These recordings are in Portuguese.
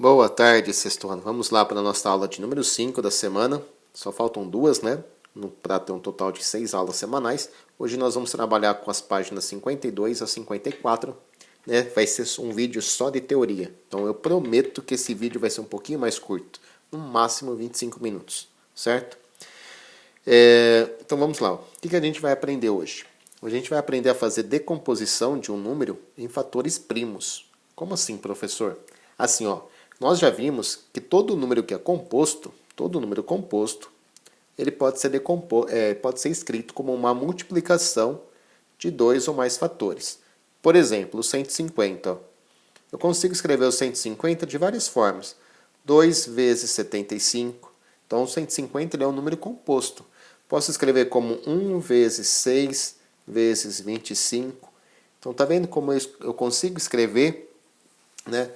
Boa tarde, sexto ano. Vamos lá para a nossa aula de número 5 da semana. Só faltam duas, né? Para ter um total de 6 aulas semanais. Hoje nós vamos trabalhar com as páginas 52 a 54. Né? Vai ser um vídeo só de teoria. Então eu prometo que esse vídeo vai ser um pouquinho mais curto. No máximo 25 minutos, certo? Então vamos lá. O que a gente vai aprender hoje? Hoje a gente vai aprender a fazer decomposição de um número em fatores primos. Como assim, professor? Assim, ó. Nós já vimos que todo número que é composto, ele pode ser escrito como uma multiplicação de dois ou mais fatores. Por exemplo, o 150. Ó. Eu consigo escrever o 150 de várias formas. 2 vezes 75. Então, o 150 ele é um número composto. Posso escrever como 1 vezes 6 vezes 25. Então, tá vendo como eu consigo escrever, né,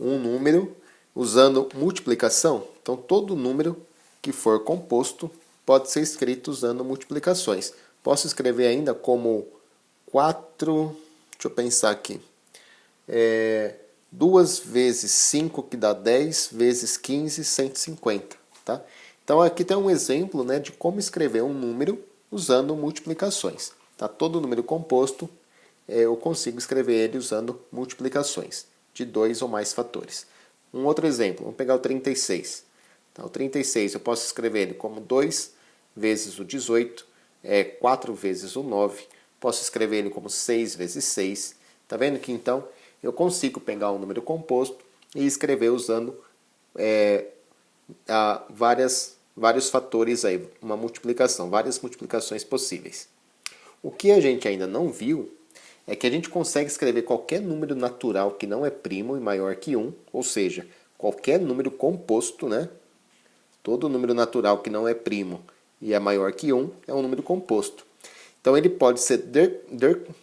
um número usando multiplicação? Então, todo número que for composto pode ser escrito usando multiplicações. Posso escrever ainda como 4, deixa eu pensar aqui, 2 vezes 5, que dá 10, vezes 15, 150. Tá? Então, aqui tem um exemplo, né, de como escrever um número usando multiplicações. Tá? Todo número composto, eu consigo escrever ele usando multiplicações de dois ou mais fatores. Um outro exemplo, vamos pegar o 36. Então, o 36 eu posso escrever ele como 2 vezes o 18, 4 vezes o 9. Posso escrever ele como 6 vezes 6. Está vendo que então eu consigo pegar um número composto e escrever usando vários fatores aí, uma multiplicação, várias multiplicações possíveis. O que a gente ainda não viu é que a gente consegue escrever qualquer número natural que não é primo e maior que 1, ou seja, qualquer número composto, né? Todo número natural que não é primo e é maior que 1 é um número composto. Então ele pode ser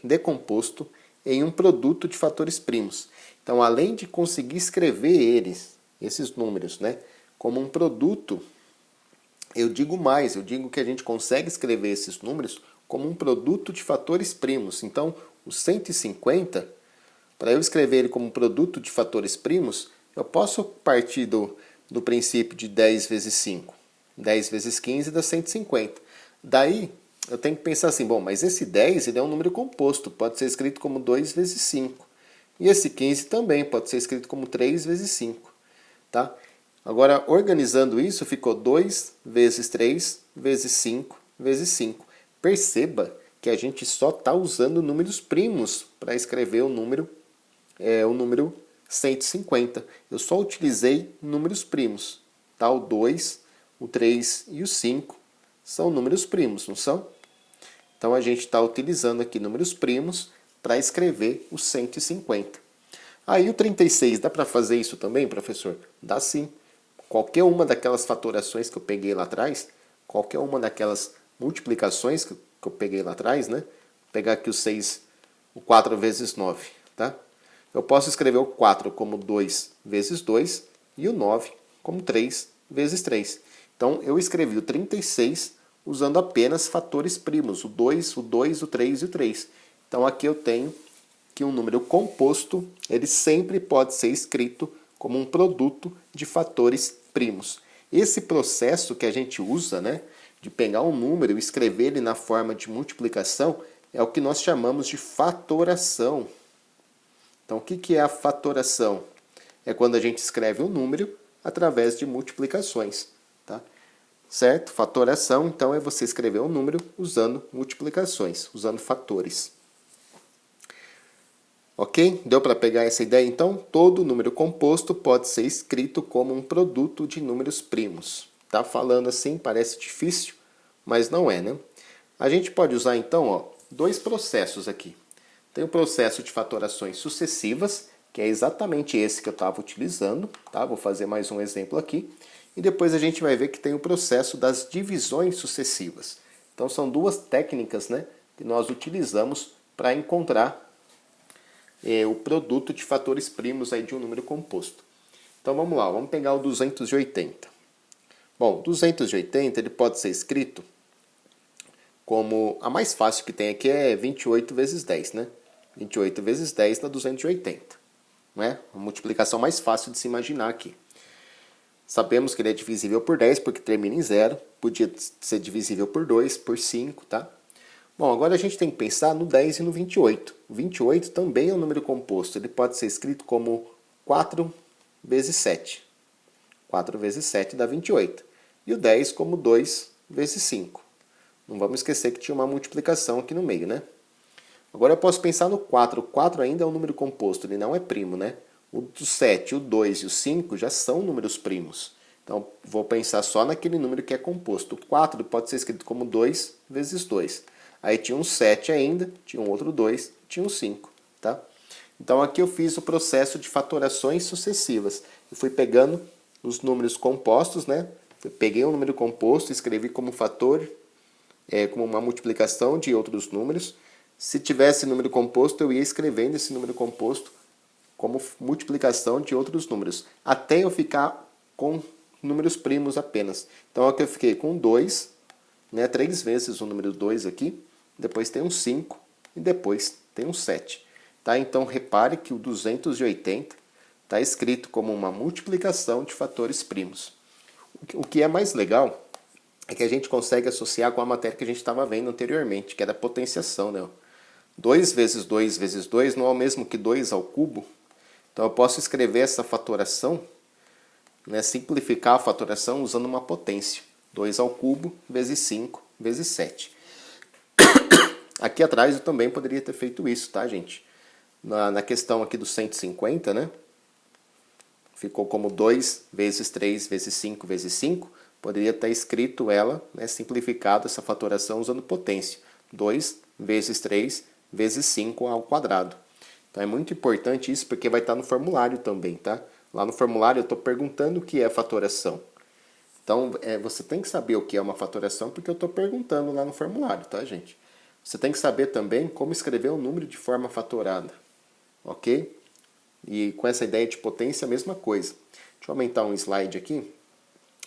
decomposto em um produto de fatores primos. Então, além de conseguir escrever esses números, né, como um produto, eu digo que a gente consegue escrever esses números como um produto de fatores primos. Então, o 150, para eu escrever ele como um produto de fatores primos, eu posso partir do princípio de 10 vezes 5. 10 vezes 15 dá 150. Daí, eu tenho que pensar assim, bom, mas esse 10 ele é um número composto, pode ser escrito como 2 vezes 5. E esse 15 também pode ser escrito como 3 vezes 5. Tá? Agora, organizando isso, ficou 2 vezes 3 vezes 5 vezes 5. Perceba que a gente só está usando números primos para escrever o número 150. Eu só utilizei números primos. Tá? O 2, o 3 e o 5 são números primos, não são? Então a gente está utilizando aqui números primos para escrever o 150. Aí o 36, dá para fazer isso também, professor? Dá sim. Qualquer uma daquelas fatorações que eu peguei lá atrás, qualquer uma daquelas multiplicações que eu peguei lá atrás, né? Vou pegar aqui o 4 vezes 9, tá? Eu posso escrever o 4 como 2 vezes 2 e o 9 como 3 vezes 3. Então, eu escrevi o 36 usando apenas fatores primos, o 2, o 2, o 3 e o 3. Então, aqui eu tenho que um número composto, ele sempre pode ser escrito como um produto de fatores primos. Esse processo que a gente usa, né, de pegar um número e escrever ele na forma de multiplicação, é o que nós chamamos de fatoração. Então, o que é a fatoração? É quando a gente escreve um número através de multiplicações. Tá? Certo? Fatoração, então, é você escrever um número usando multiplicações, usando fatores. Ok? Deu para pegar essa ideia? Então, todo número composto pode ser escrito como um produto de números primos. Tá falando assim, parece difícil, mas não é, né? A gente pode usar, então, ó, dois processos aqui. Tem o processo de fatorações sucessivas, que é exatamente esse que eu estava utilizando. Tá? Vou fazer mais um exemplo aqui. E depois a gente vai ver que tem o processo das divisões sucessivas. Então, são duas técnicas, né, que nós utilizamos para encontrar o produto de fatores primos aí de um número composto. Então vamos lá, vamos pegar o 280. Bom, 280 ele pode ser escrito como, a mais fácil que tem aqui é 28 vezes 10, né? 28 vezes 10 dá 280. né? A multiplicação mais fácil de se imaginar aqui. Sabemos que ele é divisível por 10 porque termina em 0. Podia ser divisível por 2, por 5, tá? Bom, agora a gente tem que pensar no 10 e no 28. O 28 também é um número composto. Ele pode ser escrito como 4 vezes 7. 4 vezes 7 dá 28. E o 10 como 2 vezes 5. Não vamos esquecer que tinha uma multiplicação aqui no meio, né? Agora eu posso pensar no 4. O 4 ainda é um número composto, ele não é primo, né? O 7, o 2 e o 5 já são números primos. Então, vou pensar só naquele número que é composto. O 4 pode ser escrito como 2 vezes 2. Aí tinha um 7 ainda, tinha um outro 2, tinha um 5, tá? Então aqui eu fiz o processo de fatorações sucessivas. Eu fui pegando os números compostos, né? Eu peguei um número composto, escrevi como fator, como uma multiplicação de outros números. Se tivesse número composto, eu ia escrevendo esse número composto como multiplicação de outros números, até eu ficar com números primos apenas. Então aqui eu fiquei com 2, né, 3 vezes o número 2 aqui, depois tem um 5 e depois tem um 7. Tá? Então repare que o 280 está escrito como uma multiplicação de fatores primos. O que é mais legal é que a gente consegue associar com a matéria que a gente estava vendo anteriormente, que era a potenciação, né? 2 vezes 2 vezes 2 não é o mesmo que 2 ao cubo. Então eu posso escrever essa fatoração, né, simplificar a fatoração usando uma potência. 2 ao cubo vezes 5 vezes 7. Aqui atrás eu também poderia ter feito isso, tá, gente? Na questão aqui do 150, né? Ficou como 2 vezes 3 vezes 5 vezes 5. Poderia estar escrito ela, né, simplificado essa fatoração usando potência. 2 vezes 3 vezes 5 ao quadrado. Então é muito importante isso porque vai estar no formulário também, tá? Lá no formulário eu estou perguntando o que é fatoração. Então você tem que saber o que é uma fatoração porque eu estou perguntando lá no formulário, tá, gente? Você tem que saber também como escrever um número de forma fatorada, ok? E com essa ideia de potência, a mesma coisa. Deixa eu aumentar um slide aqui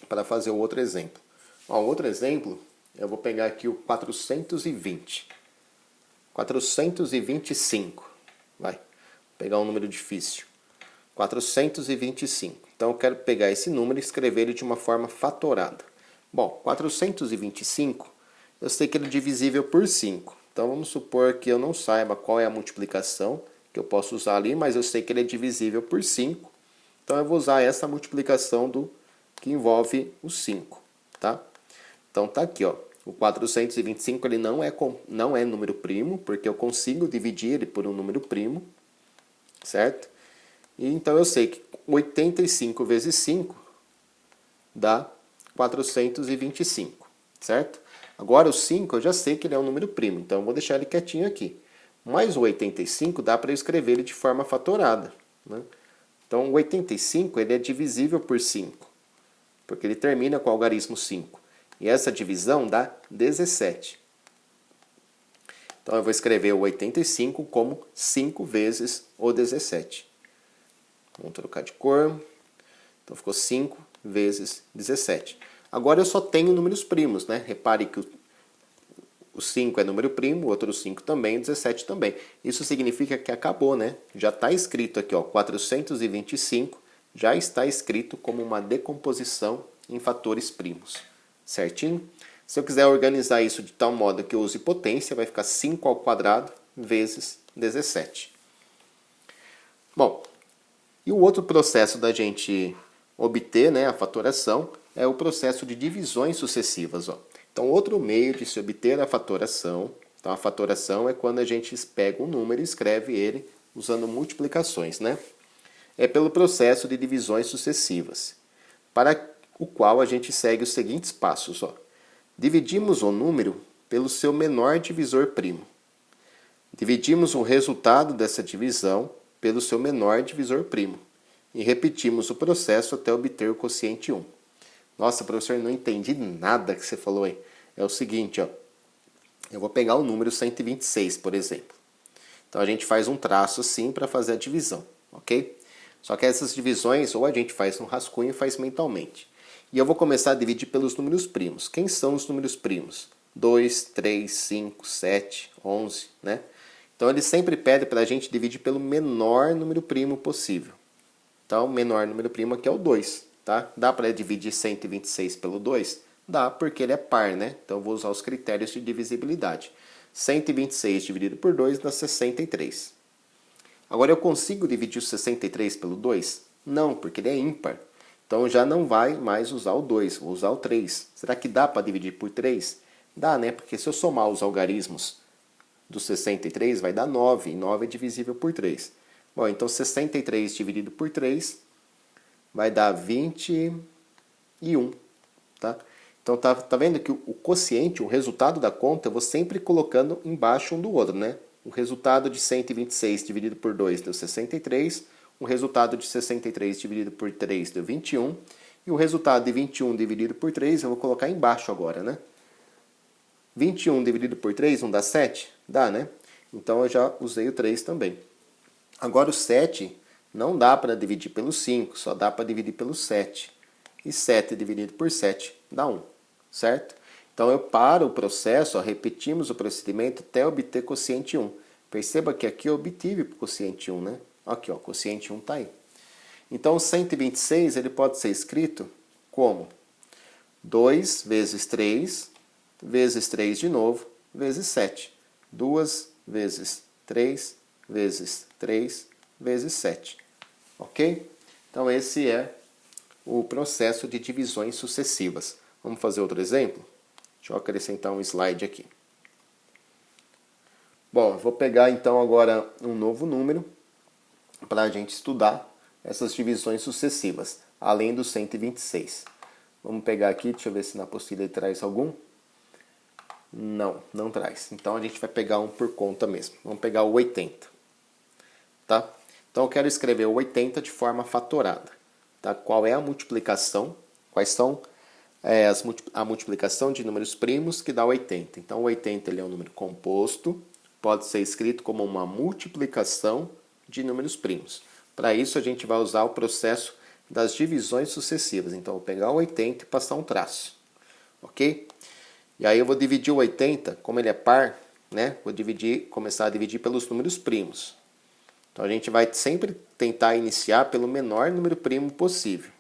para fazer o outro exemplo. Ó, outro exemplo, eu vou pegar aqui o 420. 425. Vai, vou pegar um número difícil. 425. Então eu quero pegar esse número e escrever ele de uma forma fatorada. Bom, 425, eu sei que ele é divisível por 5. Então vamos supor que eu não saiba qual é a multiplicação que eu posso usar ali, mas eu sei que ele é divisível por 5. Então eu vou usar essa multiplicação que envolve o 5, tá? Então tá aqui, ó. O 425 ele não é número primo, porque eu consigo dividir ele por um número primo, certo? E então eu sei que 85 vezes 5 dá 425, certo? Agora o 5 eu já sei que ele é um número primo, então eu vou deixar ele quietinho aqui. Mas o 85 dá para eu escrever ele de forma fatorada, né? Então o 85 ele é divisível por 5, porque ele termina com o algarismo 5. E essa divisão dá 17. Então eu vou escrever o 85 como 5 vezes o 17. Vamos trocar de cor. Então ficou 5 vezes 17. Agora eu só tenho números primos, né? Repare que o 5 é número primo, o outro 5 também, o 17 também. Isso significa que acabou, né? Já está escrito aqui, ó, 425 já está escrito como uma decomposição em fatores primos. Certinho? Se eu quiser organizar isso de tal modo que eu use potência, vai ficar 5 ao quadrado vezes 17. Bom, e o outro processo da gente obter, né, a fatoração é o processo de divisões sucessivas. Ó. Então, outro meio de se obter a fatoração, então a fatoração é quando a gente pega um número e escreve ele usando multiplicações, né? É pelo processo de divisões sucessivas, para o qual a gente segue os seguintes passos. Ó. Dividimos o número pelo seu menor divisor primo. Dividimos o resultado dessa divisão pelo seu menor divisor primo. E repetimos o processo até obter o quociente 1. Nossa, professor, não entendi nada que você falou aí. É o seguinte, ó. Eu vou pegar o número 126, por exemplo. Então a gente faz um traço assim para fazer a divisão, ok? Só que essas divisões ou a gente faz no rascunho e faz mentalmente. E eu vou começar a dividir pelos números primos. Quem são os números primos? 2, 3, 5, 7, 11, né? Então ele sempre pede para a gente dividir pelo menor número primo possível. Então, o menor número primo aqui é o 2, tá? Dá para dividir 126 pelo 2? Dá, porque ele é par, né? Então eu vou usar os critérios de divisibilidade. 126 dividido por 2 dá 63. Agora eu consigo dividir o 63 pelo 2? Não, porque ele é ímpar. Então já não vai mais usar o 2, vou usar o 3. Será que dá para dividir por 3? Dá, né? Porque se eu somar os algarismos do 63 vai dar 9, e 9 é divisível por 3. Bom, então 63 dividido por 3 vai dar 21, tá? Então tá vendo que o quociente, o resultado da conta, eu vou sempre colocando embaixo um do outro, né? O resultado de 126 dividido por 2 deu 63, o resultado de 63 dividido por 3 deu 21, e o resultado de 21 dividido por 3 eu vou colocar embaixo agora, né? 21 dividido por 3 não dá 7? Dá, né? Então eu já usei o 3 também. Agora o 7 não dá para dividir pelo 5, só dá para dividir pelo 7. E 7 dividido por 7 dá 1, certo? Então eu paro o processo, ó, repetimos o procedimento até obter quociente 1. Perceba que aqui eu obtive o quociente 1, né? Aqui, ó, quociente 1 está aí. Então o 126 ele pode ser escrito como 2 vezes 3, vezes 3 de novo, vezes 7. 2 vezes 3, vezes 3, vezes 7. Ok? Então esse é o processo de divisões sucessivas. Vamos fazer outro exemplo? Deixa eu acrescentar um slide aqui. Bom, eu vou pegar então agora um novo número para a gente estudar essas divisões sucessivas, além do 126. Vamos pegar aqui, deixa eu ver se na apostila ele traz algum. Não, não traz. Então a gente vai pegar um por conta mesmo. Vamos pegar o 80. Tá? Então eu quero escrever o 80 de forma fatorada. Tá? Qual é a multiplicação? Quais são a multiplicação de números primos que dá 80? Então o 80 ele é um número composto, pode ser escrito como uma multiplicação de números primos. Para isso a gente vai usar o processo das divisões sucessivas. Então eu vou pegar o 80 e passar um traço. Ok? E aí eu vou dividir o 80, como ele é par, né? Vou começar a dividir pelos números primos. Então a gente vai sempre tentar iniciar pelo menor número primo possível.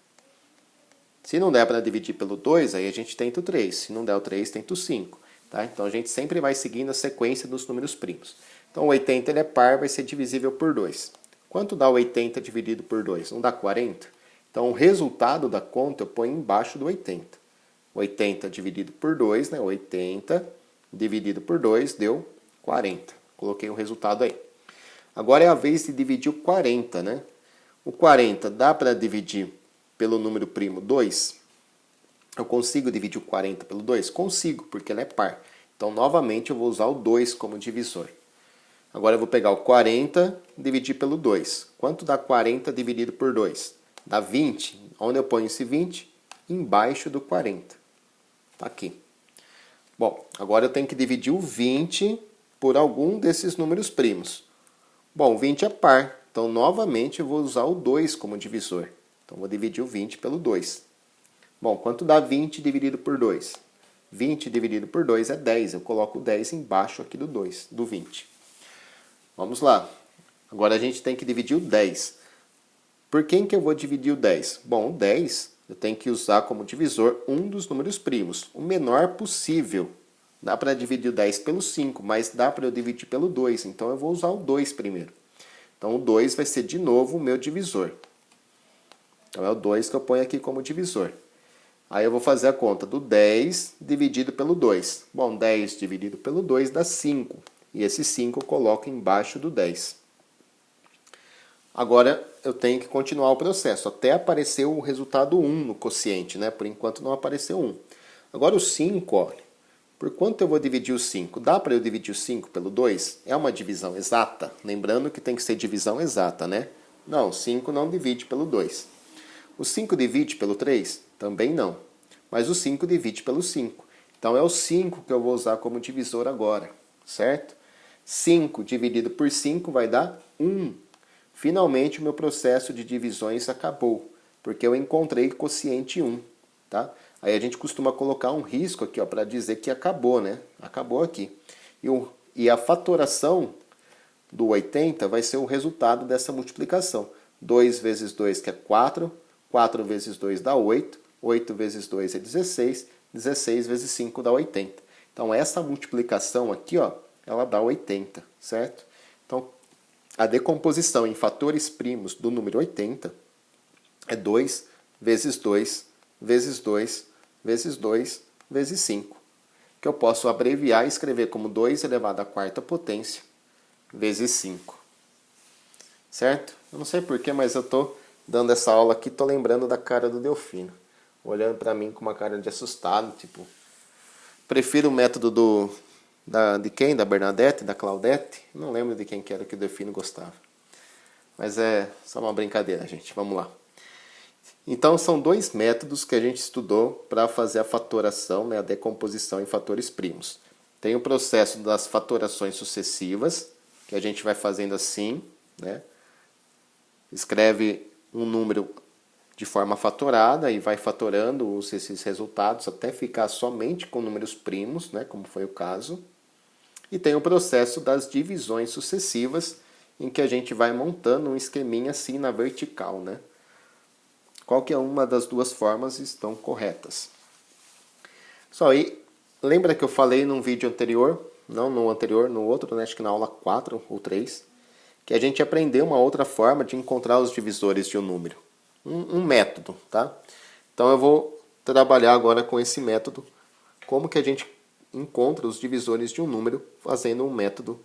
Se não der para dividir pelo 2, aí a gente tenta o 3. Se não der o 3, tenta o 5. Tá? Então a gente sempre vai seguindo a sequência dos números primos. Então o 80 ele é par, vai ser divisível por 2. Quanto dá o 80 dividido por 2? Não dá 40? Então o resultado da conta eu ponho embaixo do 80. 80 dividido por 2, né? 80 dividido por 2 deu 40. Coloquei o resultado aí. Agora é a vez de dividir o 40, né? O 40 dá para dividir pelo número primo 2? Eu consigo dividir o 40 pelo 2? Consigo, porque ele é par. Então, novamente, eu vou usar o 2 como divisor. Agora eu vou pegar o 40 e dividir pelo 2. Quanto dá 40 dividido por 2? Dá 20. Onde eu ponho esse 20? Embaixo do 40. Tá aqui. Bom, agora eu tenho que dividir o 20 por algum desses números primos. Bom, 20 é par, então novamente eu vou usar o 2 como divisor. Então vou dividir o 20 pelo 2. Bom, quanto dá 20 dividido por 2? 20 dividido por 2 é 10. Eu coloco o 10 embaixo aqui do 2, do 20. Vamos lá. Agora a gente tem que dividir o 10. Por quem que eu vou dividir o 10? Bom, o 10 eu tenho que usar como divisor um dos números primos, o menor possível. Dá para dividir o 10 pelo 5, mas dá para eu dividir pelo 2, então eu vou usar o 2 primeiro. Então o 2 vai ser de novo o meu divisor. Então é o 2 que eu ponho aqui como divisor. Aí eu vou fazer a conta do 10 dividido pelo 2. Bom, 10 dividido pelo 2 dá 5. E esse 5 eu coloco embaixo do 10. Agora eu tenho que continuar o processo, até aparecer o resultado 1 no quociente, né? Por enquanto não apareceu 1. Agora o 5, olha. Por quanto eu vou dividir o 5? Dá para eu dividir o 5 pelo 2? É uma divisão exata? Lembrando que tem que ser divisão exata, né? Não, 5 não divide pelo 2. O 5 divide pelo 3? Também não. Mas o 5 divide pelo 5. Então é o 5 que eu vou usar como divisor agora, certo? 5 dividido por 5 vai dar 1. Finalmente o meu processo de divisões acabou, porque eu encontrei quociente 1, tá? Aí a gente costuma colocar um risco aqui, ó, para dizer que acabou, né? Acabou aqui. E a fatoração do 80 vai ser o resultado dessa multiplicação. 2 vezes 2, que é 4. 4 vezes 2 dá 8. 8 vezes 2 é 16. 16 vezes 5 dá 80. Então, essa multiplicação aqui, ó, ela dá 80, certo? Então, a decomposição em fatores primos do número 80 é 2 vezes 2 vezes 2 vezes 2 vezes 5, que eu posso abreviar e escrever como 2 elevado à quarta potência vezes 5. Certo? Eu não sei porquê, mas eu tô dando essa aula aqui, tô lembrando da cara do Delfino, olhando para mim com uma cara de assustado, tipo, prefiro o método de quem? Da Bernadette, da Claudette? Não lembro de quem que era que o Delfino gostava. Mas é só uma brincadeira, gente. Vamos lá. Então, são dois métodos que a gente estudou para fazer a fatoração, né, a decomposição em fatores primos. Tem o processo das fatorações sucessivas, que a gente vai fazendo assim, né? Escreve um número de forma fatorada e vai fatorando esses resultados até ficar somente com números primos, né, como foi o caso. E tem o processo das divisões sucessivas, em que a gente vai montando um esqueminha assim na vertical, né? Qualquer uma das duas formas estão corretas. Só aí, lembra que eu falei num vídeo anterior, não no anterior, no outro, né, acho que na aula 4 ou 3, que a gente aprendeu uma outra forma de encontrar os divisores de um número. Um método, tá? Então eu vou trabalhar agora com esse método, como que a gente encontra os divisores de um número fazendo um método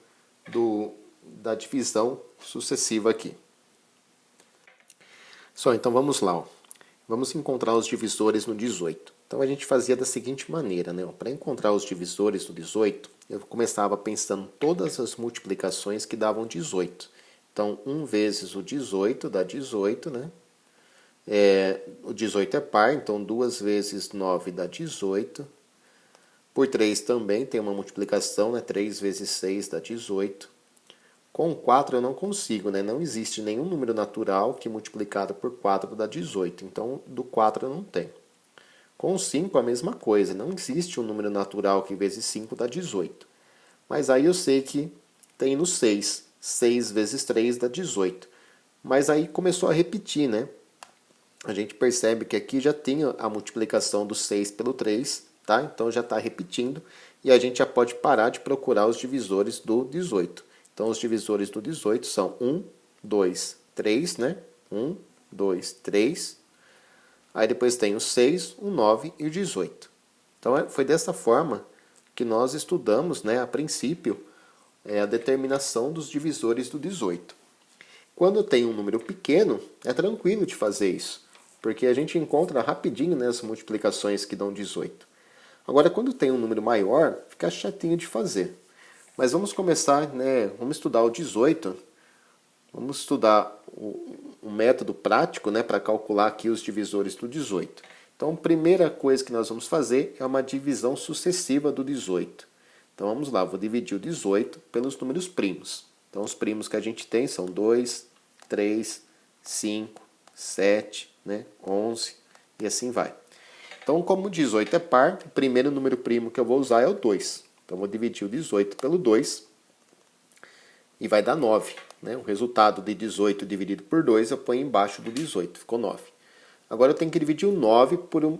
da divisão sucessiva aqui. Então vamos lá. Ó. Vamos encontrar os divisores no 18. Então a gente fazia da seguinte maneira, né? Para encontrar os divisores do 18, eu começava pensando todas as multiplicações que davam 18. Então 1 vezes o 18 dá 18, né? O 18 é par, então 2 vezes 9 dá 18. Por 3 também tem uma multiplicação, né? 3 vezes 6 dá 18. Com 4 eu não consigo, né? Não existe nenhum número natural que multiplicado por 4 dá 18. Então, do 4 eu não tenho. Com 5 a mesma coisa. Não existe um número natural que vezes 5 dá 18. Mas aí eu sei que tem no 6. 6 vezes 3 dá 18. Mas aí começou a repetir, né? A gente percebe que aqui já tinha a multiplicação do 6 pelo 3, tá? Então já está repetindo. E a gente já pode parar de procurar os divisores do 18. Então, os divisores do 18 são 1, 2, 3, né? 1, 2, 3. Aí depois tem o 6, o 9 e o 18. Então, foi dessa forma que nós estudamos, né, a princípio, a determinação dos divisores do 18. Quando tem um número pequeno, é tranquilo de fazer isso, porque a gente encontra rapidinho, né, as multiplicações que dão 18. Agora, quando tem um número maior, fica chatinho de fazer. Mas vamos começar, né? Vamos estudar o 18. Vamos estudar o método prático, né, para calcular aqui os divisores do 18. Então, a primeira coisa que nós vamos fazer é uma divisão sucessiva do 18. Então, vamos lá, vou dividir o 18 pelos números primos. Então, os primos que a gente tem são 2, 3, 5, 7, né, 11 e assim vai. Então, como o 18 é par, o primeiro número primo que eu vou usar é o 2. Então, vou dividir o 18 pelo 2 e vai dar 9. Né? O resultado de 18 dividido por 2 eu ponho embaixo do 18, ficou 9. Agora eu tenho que dividir o 9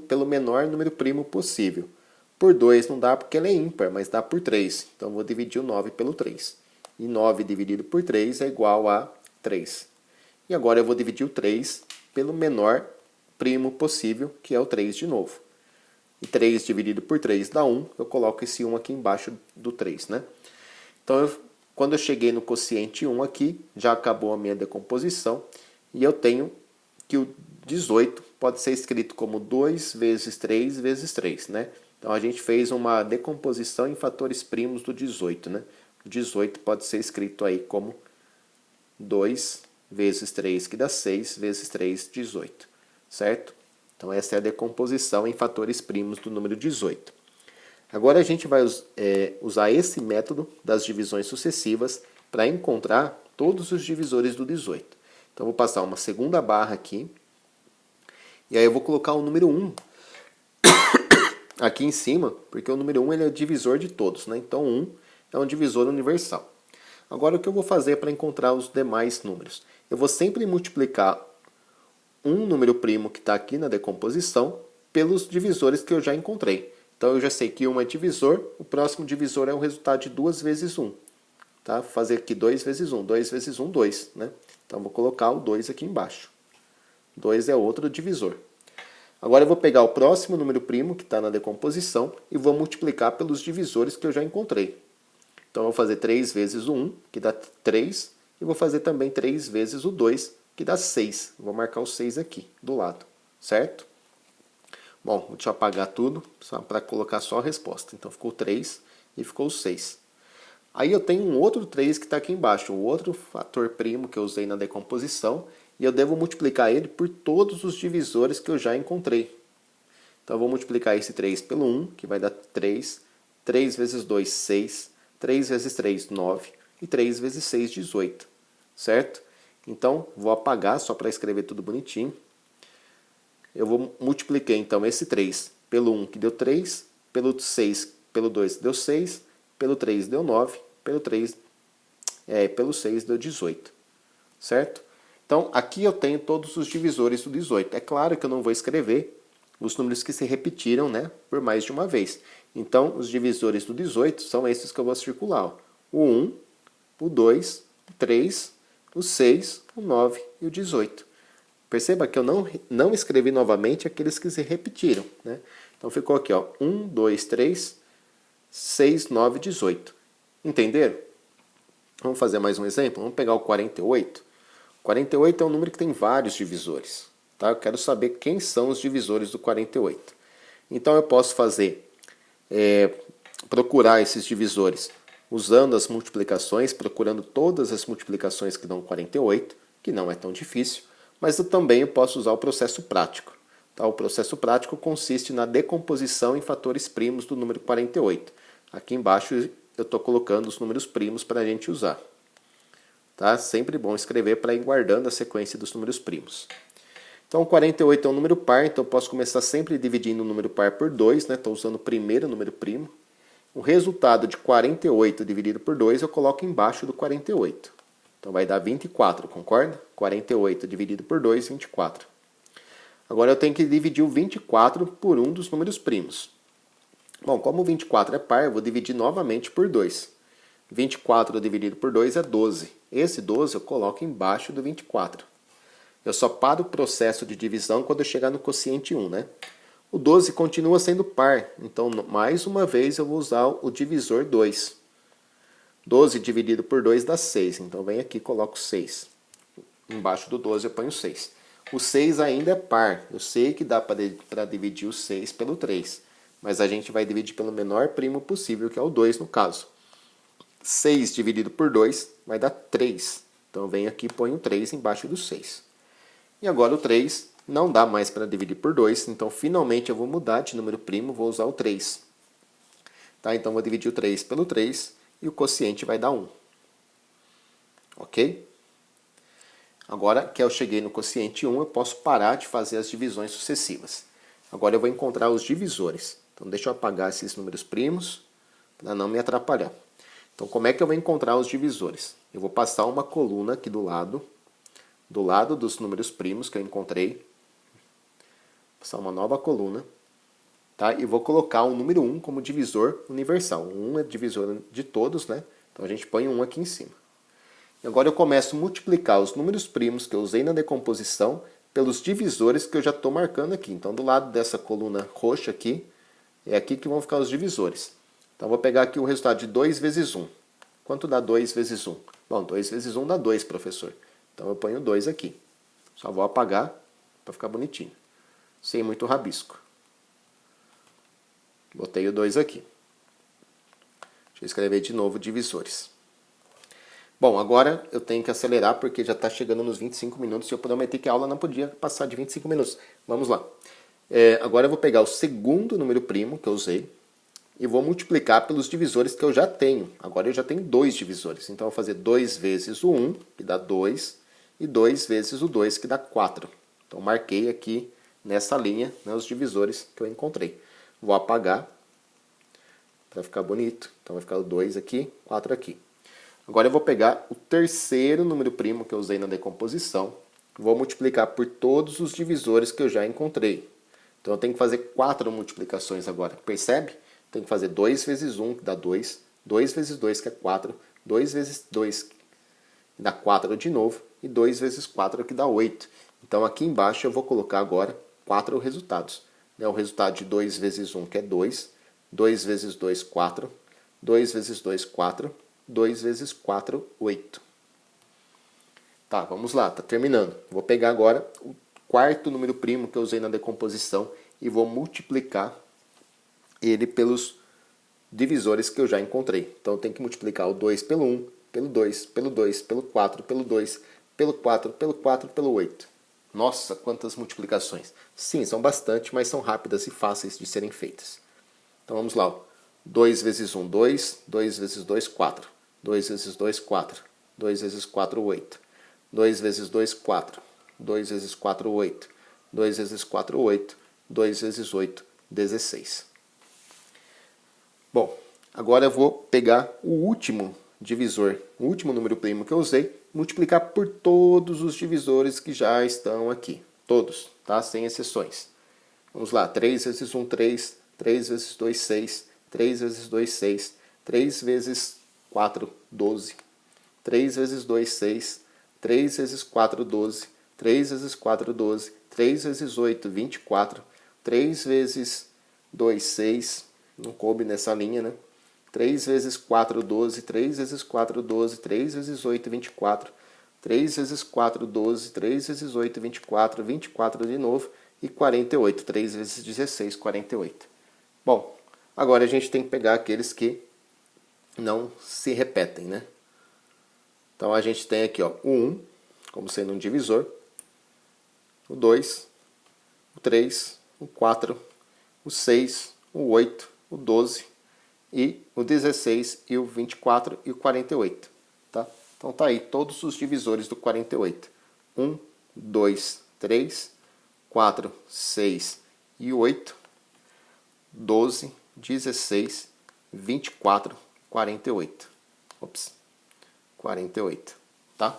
pelo menor número primo possível. Por 2 não dá porque ele é ímpar, mas dá por 3. Então, vou dividir o 9 pelo 3. E 9 dividido por 3 é igual a 3. E agora eu vou dividir o 3 pelo menor primo possível, que é o 3 de novo. E 3 dividido por 3 dá 1. Eu coloco esse 1 aqui embaixo do 3, né? Então, quando eu cheguei no quociente 1 aqui, já acabou a minha decomposição. E eu tenho que o 18 pode ser escrito como 2 vezes 3 vezes 3, né? Então, a gente fez uma decomposição em fatores primos do 18, né? O 18 pode ser escrito aí como 2 vezes 3, que dá 6, vezes 3, 18, certo? Então, essa é a decomposição em fatores primos do número 18. Agora, a gente vai usar esse método das divisões sucessivas para encontrar todos os divisores do 18. Então, vou passar uma segunda barra aqui. E aí, eu vou colocar o número 1 aqui em cima, porque o número 1 ele é o divisor de todos, né? Então, 1 é um divisor universal. Agora, o que eu vou fazer para encontrar os demais números? Eu vou sempre multiplicar um número primo que está aqui na decomposição pelos divisores que eu já encontrei. Então, eu já sei que 1 é divisor, o próximo divisor é o resultado de 2 vezes 1. Tá? Vou fazer aqui 2 vezes 1, 2 vezes 1, 2. Né? Então, vou colocar o 2 aqui embaixo. 2 é outro divisor. Agora, eu vou pegar o próximo número primo que está na decomposição e vou multiplicar pelos divisores que eu já encontrei. Então, eu vou fazer 3 vezes o 1, que dá 3, e vou fazer também 3 vezes o 2, que dá 6. Vou marcar o 6 aqui, do lado, certo? Bom, deixa eu apagar tudo, só para colocar só a resposta. Então, ficou 3 e ficou 6. Aí eu tenho um outro 3 que está aqui embaixo, o outro fator primo que eu usei na decomposição, e eu devo multiplicar ele por todos os divisores que eu já encontrei. Então, eu vou multiplicar esse 3 pelo 1, que vai dar 3. 3 vezes 2, 6. 3 vezes 3, 9. E 3 vezes 6, 18. Certo? Então, vou apagar só para escrever tudo bonitinho. Eu vou multiplicar, então, esse 3 pelo 1, que deu 3. Pelo 6, pelo 2, deu 6. Pelo 3, deu 9. Pelo 6, deu 18. Certo? Então, aqui eu tenho todos os divisores do 18. É claro que eu não vou escrever os números que se repetiram, né, por mais de uma vez. Então, os divisores do 18 são esses que eu vou circular. Ó. O 1, o 2, o 3, o 6, o 9 e o 18. Perceba que eu não escrevi novamente aqueles que se repetiram. Né? Então, ficou aqui, ó, 1, 2, 3, 6, 9, 18. Entenderam? Vamos fazer mais um exemplo? Vamos pegar o 48. 48 é um número que tem vários divisores. Tá? Eu quero saber quem são os divisores do 48. Então eu posso fazer, procurar esses divisores usando as multiplicações, procurando todas as multiplicações que dão 48, que não é tão difícil, mas eu também posso usar o processo prático. Tá? O processo prático consiste na decomposição em fatores primos do número 48. Aqui embaixo eu estou colocando os números primos para a gente usar. Tá? Sempre bom escrever para ir guardando a sequência dos números primos. Então, 48 é um número par, então eu posso começar sempre dividindo o número par por 2, né? Estou usando o primeiro número primo. O resultado de 48 dividido por 2 eu coloco embaixo do 48. Então vai dar 24, concorda? 48 dividido por 2, 24. Agora eu tenho que dividir o 24 por um dos números primos. Bom, como o 24 é par, eu vou dividir novamente por 2. 24 dividido por 2 é 12. Esse 12 eu coloco embaixo do 24. Eu só paro o processo de divisão quando eu chegar no quociente 1, né? O 12 continua sendo par, então mais uma vez eu vou usar o divisor 2. 12 dividido por 2 dá 6, então vem aqui e coloco 6. Embaixo do 12 eu ponho 6. O 6 ainda é par, eu sei que dá para dividir o 6 pelo 3, mas a gente vai dividir pelo menor primo possível, que é o 2 no caso. 6 dividido por 2 vai dar 3, então eu venho aqui e ponho 3 embaixo do 6. E agora o 3 não dá mais para dividir por 2, então finalmente eu vou mudar de número primo, vou usar o 3. Tá? Então vou dividir o 3 pelo 3 e o quociente vai dar 1. Ok? Agora que eu cheguei no quociente 1, eu posso parar de fazer as divisões sucessivas. Agora eu vou encontrar os divisores. Então deixa eu apagar esses números primos para não me atrapalhar. Então como é que eu vou encontrar os divisores? Eu vou passar uma coluna aqui do lado dos números primos que eu encontrei, passar uma nova coluna, tá? E vou colocar o número 1 como divisor universal. O 1 é divisor de todos, né? Então a gente põe 1 aqui em cima. E agora eu começo a multiplicar os números primos que eu usei na decomposição pelos divisores que eu já estou marcando aqui. Então do lado dessa coluna roxa aqui, é aqui que vão ficar os divisores. Então vou pegar aqui o resultado de 2 vezes 1. Quanto dá 2 vezes 1? Bom, 2 vezes 1 dá 2, professor. Então eu ponho 2 aqui. Só vou apagar para ficar bonitinho. Sem muito rabisco. Botei o 2 aqui. Deixa eu escrever de novo divisores. Bom, agora eu tenho que acelerar porque já está chegando nos 25 minutos e eu prometi que a aula não podia passar de 25 minutos. Vamos lá. Agora eu vou pegar o segundo número primo que eu usei e vou multiplicar pelos divisores que eu já tenho. Agora eu já tenho 2 divisores. Então eu vou fazer 2 vezes o 1, que dá 2, e 2 vezes o 2, que dá 4. Então marquei aqui nessa linha, né, os divisores que eu encontrei. Vou apagar para ficar bonito. Então vai ficar o 2 aqui, 4 aqui. Agora eu vou pegar o terceiro número primo que eu usei na decomposição, vou multiplicar por todos os divisores que eu já encontrei. Então eu tenho que fazer 4 multiplicações agora, percebe? Tenho que fazer 2 vezes 1, que dá 2, 2 vezes 2, que é 4, 2 vezes 2, que dá 4 de novo, e 2 vezes 4, que dá 8. Então aqui embaixo eu vou colocar agora 4 resultados. O resultado de 2 vezes 1, que é 2, 2 vezes 2, 4, 2 vezes 2, 4, 2 vezes 4, 8. Tá, vamos lá, tá terminando. Vou pegar agora o quarto número primo que eu usei na decomposição e vou multiplicar ele pelos divisores que eu já encontrei. Então eu tenho que multiplicar o 2 pelo 1, pelo 2, pelo 2, pelo 4, pelo 2, pelo 4, pelo 4, pelo 8. Nossa, quantas multiplicações. Sim, são bastante, mas são rápidas e fáceis de serem feitas. Então vamos lá. 2 vezes 1, 2. 2 vezes 2, 4. 2 vezes 2, 4. 2 vezes 4, 8. 2 vezes 2, 4. 2 vezes 4, 8. 2 vezes 4, 8. 2 vezes 8, 16. Bom, agora eu vou pegar o último divisor, o último número primo que eu usei, multiplicar por todos os divisores que já estão aqui. Todos, tá? Sem exceções. Vamos lá. 3 vezes 1, 3. 3 vezes 2, 6. 3 vezes 2, 6. 3 vezes 4, 12. 3 vezes 2, 6. 3 vezes 4, 12. 3 vezes 4, 12. 3 vezes 8, 24. 3 vezes 2, 6. Não coube nessa linha, né? 3 vezes 4, 12. 3 vezes 4, 12. 3 vezes 8, 24. 3 vezes 4, 12. 3 vezes 8, 24. 24 de novo. E 48. 3 vezes 16, 48. Bom, agora a gente tem que pegar aqueles que não se repetem, né? Então a gente tem aqui, ó, o 1, como sendo um divisor. O 2, o 3, o 4, o 6, o 8, o 12 e o 16 e o 24 e o 48, tá? Então tá aí todos os divisores do 48. 1, 2, 3, 4, 6 e 8, 12, 16, 24, 48. Ops, 48, tá?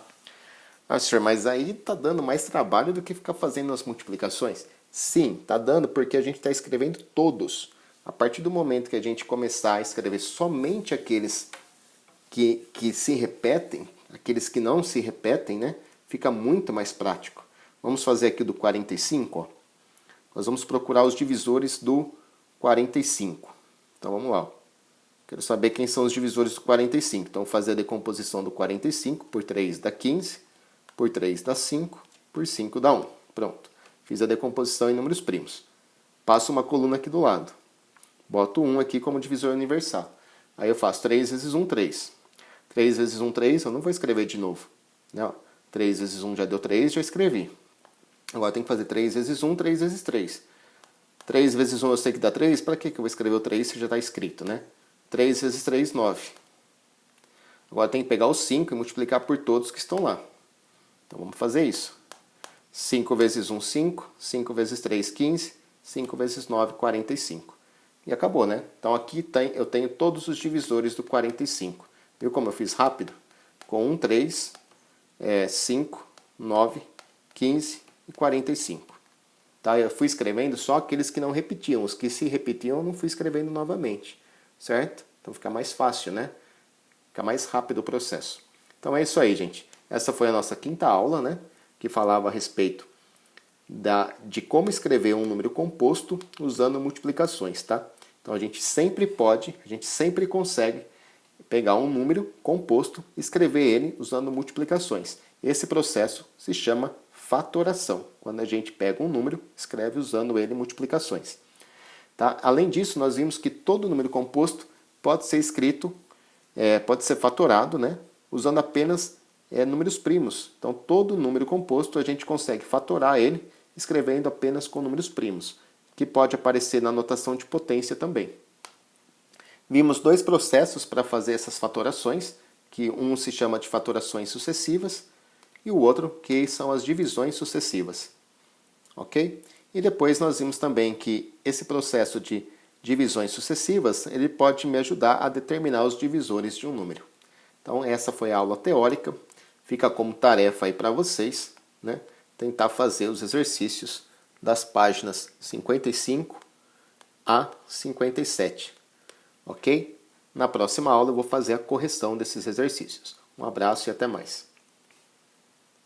Ah, senhor, mas aí tá dando mais trabalho do que ficar fazendo as multiplicações? Sim, tá dando porque a gente está escrevendo todos. A partir do momento que a gente começar a escrever somente aqueles que se repetem, aqueles que não se repetem, né? Fica muito mais prático. Vamos fazer aqui do 45, ó. Nós vamos procurar os divisores do 45. Então vamos lá. Quero saber quem são os divisores do 45. Então vou fazer a decomposição do 45 por 3 dá 15, por 3 dá 5, por 5 dá 1. Pronto. Fiz a decomposição em números primos. Passo uma coluna aqui do lado. Boto 1 aqui como divisor universal. Aí eu faço 3 vezes 1, 3. 3 vezes 1, 3, eu não vou escrever de novo. Não. 3 vezes 1 já deu 3, já escrevi. Agora tem que fazer 3 vezes 1, 3 vezes 3. 3 vezes 1 eu sei que dá 3, para que eu vou escrever o 3 se já está escrito, né? 3 vezes 3, 9. Agora tem que pegar o 5 e multiplicar por todos que estão lá. Então vamos fazer isso. 5 vezes 1, 5. 5 vezes 3, 15. 5 vezes 9, 45. E acabou, né? Então aqui eu tenho todos os divisores do 45. Viu como eu fiz rápido? Com 1, 3, 5, 9, 15 e 45. Tá? Eu fui escrevendo só aqueles que não repetiam. Os que se repetiam eu não fui escrevendo novamente. Certo? Então fica mais fácil, né? Fica mais rápido o processo. Então é isso aí, gente. Essa foi a nossa quinta aula, né? Que falava a respeito de como escrever um número composto usando multiplicações, tá? Então a gente sempre consegue pegar um número composto e escrever ele usando multiplicações. Esse processo se chama fatoração, quando a gente pega um número, escreve usando ele multiplicações. Tá? Além disso, nós vimos que todo número composto pode ser escrito, pode ser fatorado, né? Usando apenas números primos. Então todo número composto a gente consegue fatorar ele escrevendo apenas com números primos, que pode aparecer na notação de potência também. Vimos 2 processos para fazer essas fatorações, que um se chama de fatorações sucessivas e o outro que são as divisões sucessivas. Ok? E depois nós vimos também que esse processo de divisões sucessivas ele pode me ajudar a determinar os divisores de um número. Então essa foi a aula teórica. Fica como tarefa aí para vocês, né? Tentar fazer os exercícios das páginas 55 a 57. Ok? Na próxima aula eu vou fazer a correção desses exercícios. Um abraço e até mais.